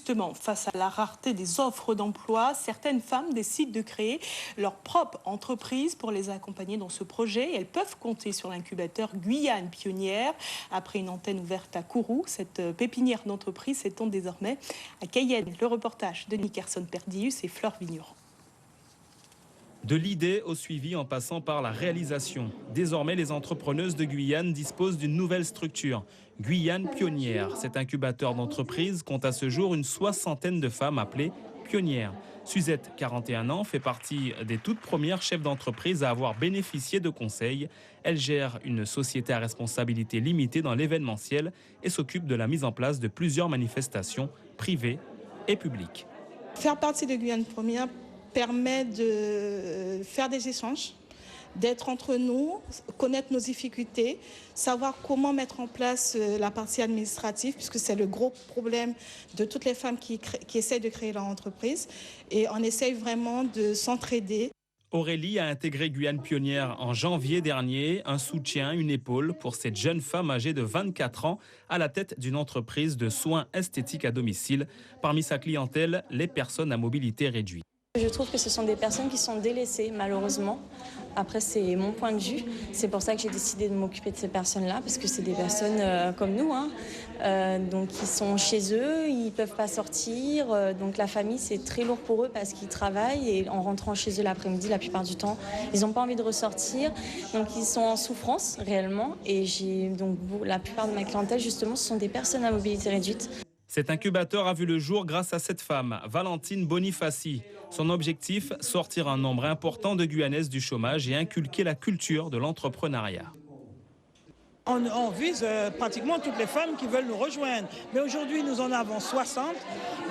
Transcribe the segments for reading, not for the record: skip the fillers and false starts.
justement, face à la rareté des offres d'emploi, certaines femmes décident de créer leur propre entreprise pour les accompagner dans ce projet. Elles peuvent compter sur l'incubateur Guyane Pionnière. Après une antenne ouverte à Kourou, cette pépinière d'entreprise s'étend désormais à Cayenne. Le reportage de Nickerson-Perdius et Flore Vigneron. De l'idée au suivi en passant par la réalisation. Désormais, les entrepreneuses de Guyane disposent d'une nouvelle structure, Guyane Pionnière. Cet incubateur d'entreprise compte à ce jour une 60aine de femmes appelées pionnières. Suzette, 41 ans, fait partie des toutes premières chefs d'entreprise à avoir bénéficié de conseils. Elle gère une société à responsabilité limitée dans l'événementiel et s'occupe de la mise en place de plusieurs manifestations privées et publiques. Faire partie de Guyane Pionnière permet de faire des échanges, d'être entre nous, connaître nos difficultés, savoir comment mettre en place la partie administrative, puisque c'est le gros problème de toutes les femmes qui essayent de créer leur entreprise. Et on essaye vraiment de s'entraider. Aurélie a intégré Guyane Pionnière en janvier dernier, un soutien, une épaule pour cette jeune femme âgée de 24 ans à la tête d'une entreprise de soins esthétiques à domicile. Parmi sa clientèle, les personnes à mobilité réduite. Je trouve que ce sont des personnes qui sont délaissées, malheureusement. Après, c'est mon point de vue. C'est pour ça que j'ai décidé de m'occuper de ces personnes-là, parce que c'est des personnes comme nous, donc ils sont chez eux, ils ne peuvent pas sortir. Donc la famille, c'est très lourd pour eux parce qu'ils travaillent et en rentrant chez eux l'après-midi, la plupart du temps, ils n'ont pas envie de ressortir. Donc ils sont en souffrance réellement. Et donc la plupart de ma clientèle, justement, ce sont des personnes à mobilité réduite. Cet incubateur a vu le jour grâce à cette femme, Valentine Bonifaci. Son objectif, sortir un nombre important de Guyanaises du chômage et inculquer la culture de l'entrepreneuriat. On vise pratiquement toutes les femmes qui veulent nous rejoindre. Mais aujourd'hui, nous en avons 60,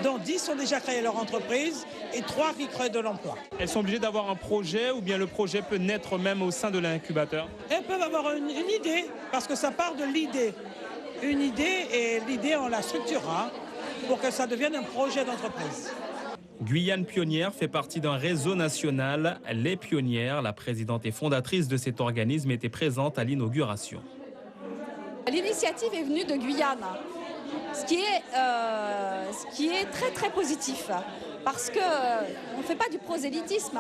dont 10 ont déjà créé leur entreprise et 3 qui créent de l'emploi. Elles sont obligées d'avoir un projet ou bien le projet peut naître même au sein de l'incubateur? Elles peuvent avoir une idée, parce que ça part de l'idée. Une idée, et l'idée, on la structurera pour que ça devienne un projet d'entreprise. Guyane Pionnière fait partie d'un réseau national, Les Pionnières. La présidente et fondatrice de cet organisme était présente à l'inauguration. L'initiative est venue de Guyane, ce qui est très très positif, parce qu'on ne fait pas du prosélytisme.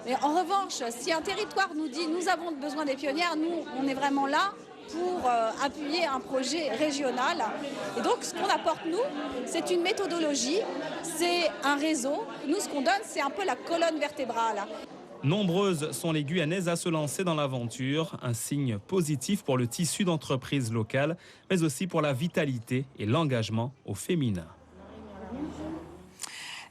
Mais en revanche, si un territoire nous dit « nous avons besoin des pionnières », nous, on est vraiment là pour appuyer un projet régional. Et donc, ce qu'on apporte, nous, c'est une méthodologie, c'est un réseau. Nous, ce qu'on donne, c'est un peu la colonne vertébrale. Nombreuses sont les Guyanaises à se lancer dans l'aventure, un signe positif pour le tissu d'entreprises locales, mais aussi pour la vitalité et l'engagement au féminin.